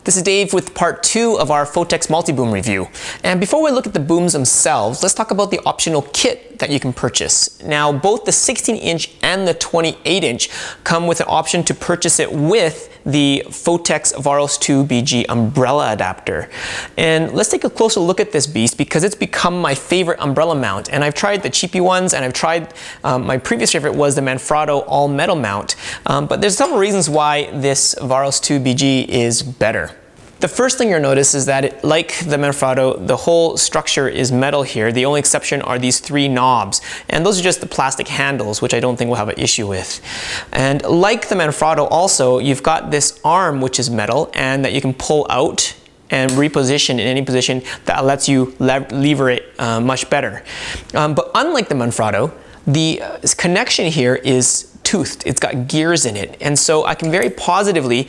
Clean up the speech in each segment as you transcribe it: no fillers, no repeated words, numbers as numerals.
This is Dave with part 2 of our Phottix Multi Boom review. And before we look at the booms themselves, let's talk about the optional kit that you can purchase. Now, both the 16-inch and the 28-inch come with an option to purchase it with the Phottix Varos 2 BG umbrella adapter. And let's take a closer look at this beast because it's become my favorite umbrella mount. And I've tried the cheapy ones, and I've tried, my previous favorite was the Manfrotto all metal mount. But there's several reasons why this Varos 2 BG is better. The first thing you'll notice is that, like the Manfrotto, the whole structure is metal here. The only exception are these 3 knobs, and those are just the plastic handles, which I don't think we'll have an issue with. And like the Manfrotto also, you've got this arm which is metal and that you can pull out and reposition in any position that lets you lever it much better. But unlike the Manfrotto, the connection here is toothed. It's got gears in it, and so I can very positively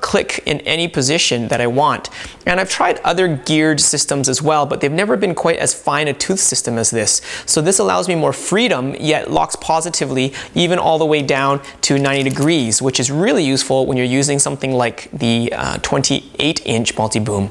click in any position that I want. And I've tried other geared systems as well, but they've never been quite as fine a tooth system as this. So this allows me more freedom, yet locks positively even all the way down to 90 degrees, which is really useful when you're using something like the 28-inch multi-boom.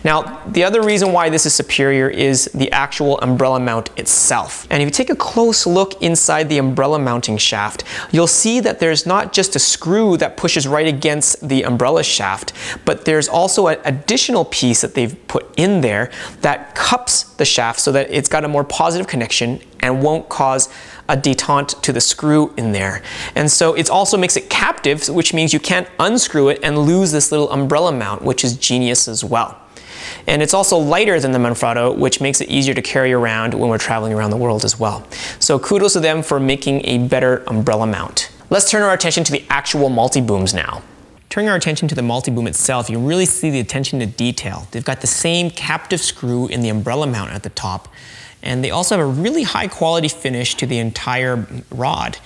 Now, the other reason why this is superior is the actual umbrella mount itself. And if you take a close look inside the umbrella mounting shaft, you'll see that there's not just a screw that pushes right against the umbrella shaft, but there's also an additional piece that they've put in there that cups the shaft so that it's got a more positive connection and won't cause a detente to the screw in there. And so it also makes it captive, which means you can't unscrew it and lose this little umbrella mount, which is genius as well. And it's also lighter than the Manfrotto, which makes it easier to carry around when we're traveling around the world as well. So kudos to them for making a better umbrella mount. Let's turn our attention to the actual multi-booms now. Turning our attention to the multi-boom itself, you really see the attention to detail. They've got the same captive screw in the umbrella mount at the top, and they also have a really high quality finish to the entire rod.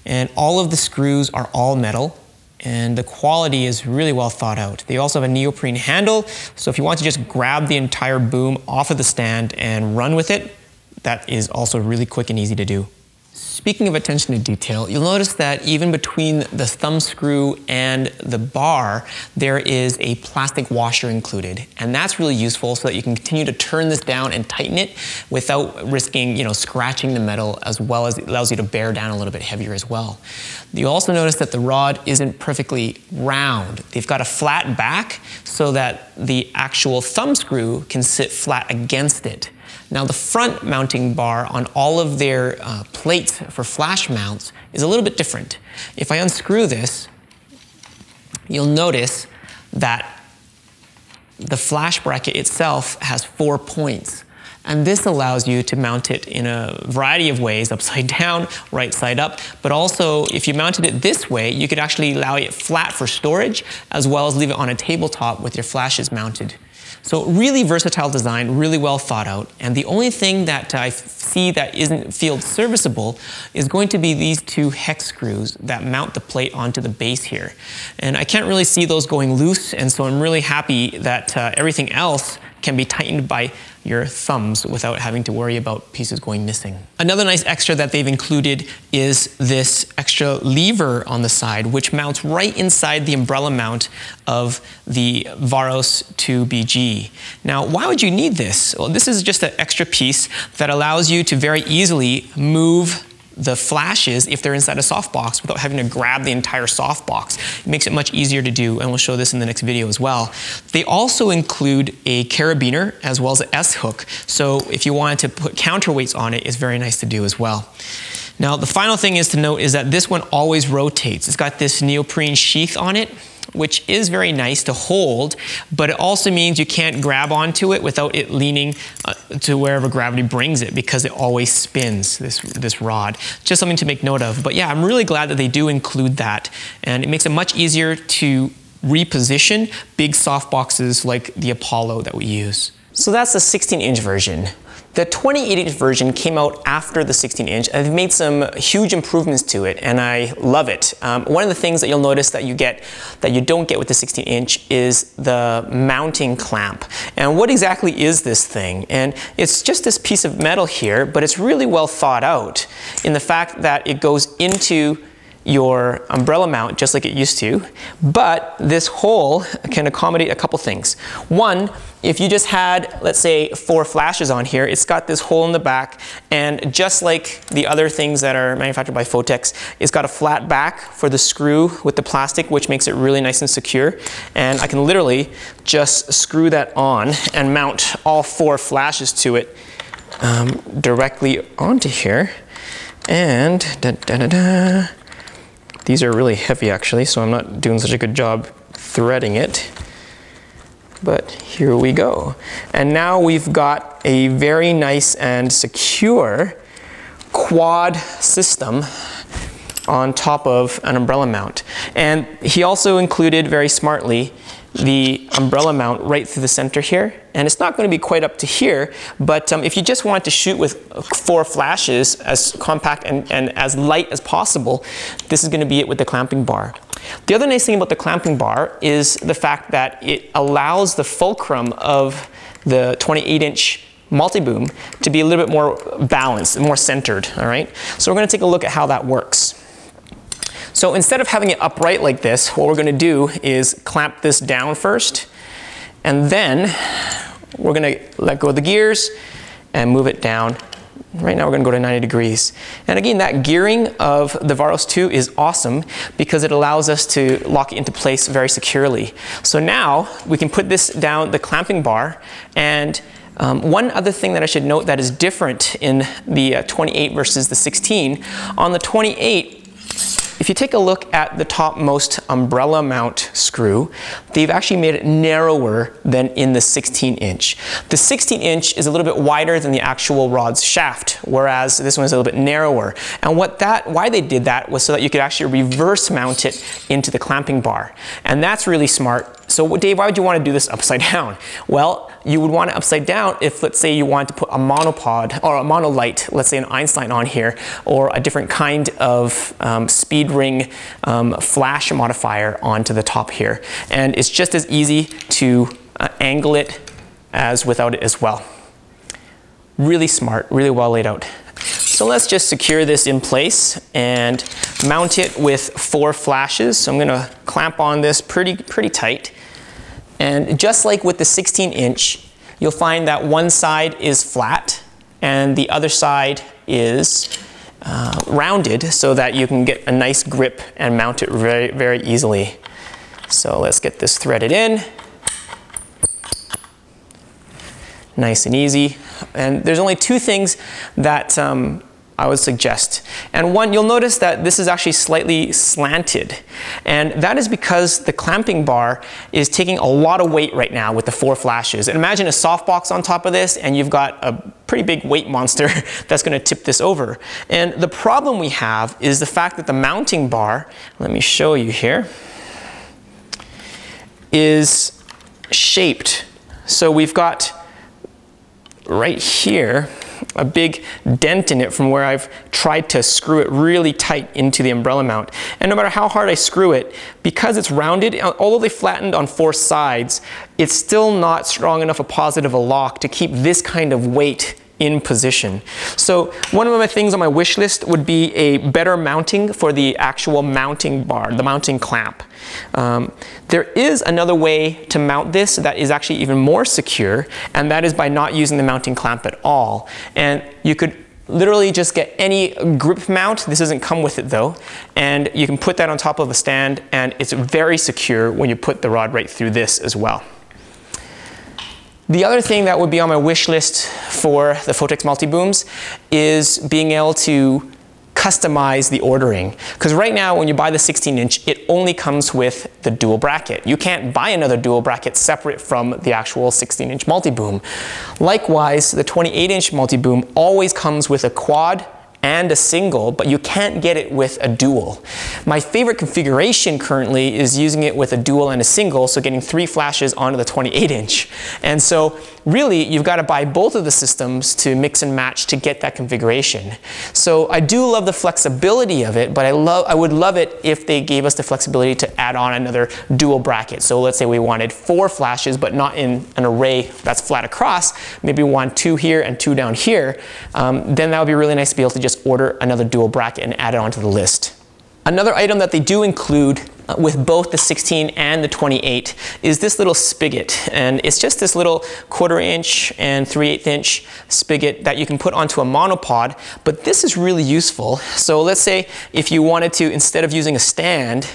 And all of the screws are all metal, and the quality is really well thought out. They also have a neoprene handle, so if you want to just grab the entire boom off of the stand and run with it, that is also really quick and easy to do. Speaking of attention to detail, you'll notice that even between the thumb screw and the bar, there is a plastic washer included. And that's really useful so that you can continue to turn this down and tighten it without risking, scratching the metal, as well as it allows you to bear down a little bit heavier as well. You also notice that the rod isn't perfectly round. They've got a flat back so that the actual thumb screw can sit flat against it. Now, the front mounting bar on all of their plates for flash mounts is a little bit different. If I unscrew this, you'll notice that the flash bracket itself has 4 points. And this allows you to mount it in a variety of ways, upside down, right side up, but also if you mounted it this way, you could actually allow it flat for storage, as well as leave it on a tabletop with your flashes mounted. So really versatile design, really well thought out. And the only thing that I see that isn't field serviceable is going to be these 2 hex screws that mount the plate onto the base here. And I can't really see those going loose, and so I'm really happy that everything else can be tightened by your thumbs without having to worry about pieces going missing. Another nice extra that they've included is this extra lever on the side, which mounts right inside the umbrella mount of the Varos 2 BG. Now, why would you need this? Well, this is just an extra piece that allows you to very easily move the flashes if they're inside a softbox without having to grab the entire softbox. It makes it much easier to do, and we'll show this in the next video as well. They also include a carabiner as well as an S-hook, so if you wanted to put counterweights on it, it's very nice to do as well. Now, the final thing is to note is that this one always rotates. It's got this neoprene sheath on it, which is very nice to hold, but it also means you can't grab onto it without it leaning to wherever gravity brings it, because it always spins, this rod. Just something to make note of. But yeah, I'm really glad that they do include that, and it makes it much easier to reposition big soft boxes like the Apollo that we use. So that's the 16-inch version. The 28-inch version came out after the 16-inch, and they've made some huge improvements to it, and I love it. One of the things that you'll notice that you don't get with the 16-inch is the mounting clamp. And what exactly is this thing? And it's just this piece of metal here, but it's really well thought out in the fact that it goes into your umbrella mount just like it used to, but this hole can accommodate a couple things. One, if you just had, let's say, 4 flashes on here, it's got this hole in the back, and just like the other things that are manufactured by Phottix, it's got a flat back for the screw with the plastic, which makes it really nice and secure. And I can literally just screw that on and mount all 4 flashes to it directly onto here. And these are really heavy actually, so I'm not doing such a good job threading it. But here we go. And now we've got a very nice and secure quad system on top of an umbrella mount. And he also included, very smartly, the umbrella mount right through the center here. And it's not going to be quite up to here, but if you just want to shoot with 4 flashes as compact and as light as possible, this is going to be it with the clamping bar. The other nice thing about the clamping bar is the fact that it allows the fulcrum of the 28-inch multi-boom to be a little bit more balanced, more centered, all right? So we're going to take a look at how that works. So instead of having it upright like this, what we're going to do is clamp this down first, and then we're going to let go of the gears and move it down. Right now we're going to go to 90 degrees. And again, that gearing of the Varos 2 is awesome because it allows us to lock it into place very securely. So now we can put this down the clamping bar, and one other thing that I should note that is different in the 28 versus the 16, on the 28, if you take a look at the topmost umbrella mount screw, they've actually made it narrower than in the 16-inch. The 16-inch is a little bit wider than the actual rod's shaft, whereas this one is a little bit narrower. And why they did that was so that you could actually reverse mount it into the clamping bar. And that's really smart. So Dave, why would you want to do this upside down? Well, you would want it upside down if, let's say, you want to put a monopod or a monolight, let's say an Einstein on here, or a different kind of speed ring flash modifier onto the top here. And it's just as easy to angle it as without it as well. Really smart, really well laid out. So let's just secure this in place and mount it with 4 flashes. So I'm going to clamp on this pretty tight. And just like with the 16-inch, you'll find that one side is flat and the other side is rounded so that you can get a nice grip and mount it very, very easily. So let's get this threaded in. Nice and easy. And there's only 2 things that I would suggest. And one, you'll notice that this is actually slightly slanted. And that is because the clamping bar is taking a lot of weight right now with the 4 flashes. And imagine a softbox on top of this and you've got a pretty big weight monster that's going to tip this over. And the problem we have is the fact that the mounting bar, let me show you here, is shaped. So we've got right here a big dent in it from where I've tried to screw it really tight into the umbrella mount. And no matter how hard I screw it, because it's rounded, although they flattened on 4 sides, it's still not strong enough a positive a lock to keep this kind of weight in position. So one of my things on my wish list would be a better mounting for the actual mounting bar, the mounting clamp. There is another way to mount this that is actually even more secure, and that is by not using the mounting clamp at all. And you could literally just get any grip mount. This doesn't come with it though. And you can put that on top of a stand, and it's very secure when you put the rod right through this as well. The other thing that would be on my wish list for the Phottix Multi Booms is being able to customize the ordering. Because right now when you buy the 16-inch, it only comes with the dual bracket. You can't buy another dual bracket separate from the actual 16-inch multi-boom. Likewise, the 28-inch multi-boom always comes with a quad and a single, but you can't get it with a dual. My favorite configuration currently is using it with a dual and a single, so getting 3 flashes onto the 28-inch. And so really, you've got to buy both of the systems to mix and match to get that configuration. So I do love the flexibility of it, but I would love it if they gave us the flexibility to add on another dual bracket. So let's say we wanted 4 flashes, but not in an array that's flat across. Maybe we want 2 here and 2 down here. Then that would be really nice to be able to just order another dual bracket and add it onto the list. Another item that they do include with both the 16 and the 28 is this little spigot, and it's just this little 1/4 inch and 3/8 inch spigot that you can put onto a monopod, but this is really useful. So let's say if you wanted to, instead of using a stand,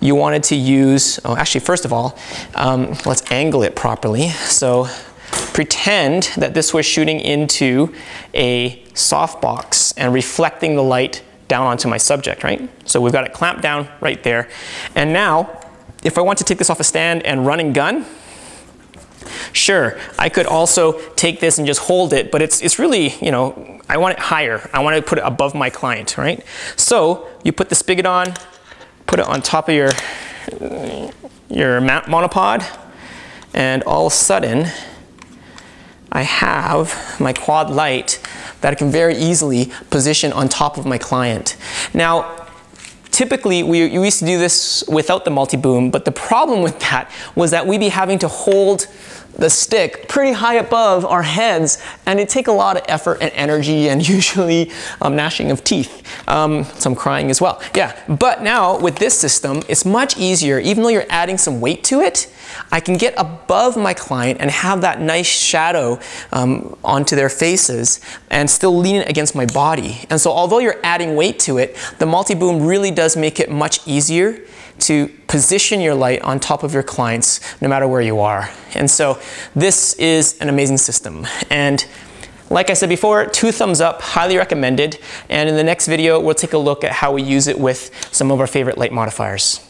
you wanted to use, oh actually first of all, let's angle it properly. So pretend that this was shooting into a softbox and reflecting the light down onto my subject, right? So we've got it clamped down right there. And now, if I want to take this off a stand and run and gun, sure, I could also take this and just hold it, but it's really, you know, I want it higher. I want to put it above my client, right? So you put the spigot on, put it on top of your monopod, and all of a sudden, I have my quad light that I can very easily position on top of my client. Now, typically, we used to do this without the multi-boom, but the problem with that was that we'd be having to hold the stick pretty high above our heads, and it'd take a lot of effort and energy and usually gnashing of teeth. Some crying as well. Yeah, but now with this system, it's much easier. Even though you're adding some weight to it, I can get above my client and have that nice shadow onto their faces and still lean it against my body. And so although you're adding weight to it, the multi-boom really does make it much easier to position your light on top of your clients no matter where you are. And so this is an amazing system. And like I said before, 2 thumbs up, highly recommended. And in the next video, we'll take a look at how we use it with some of our favorite light modifiers.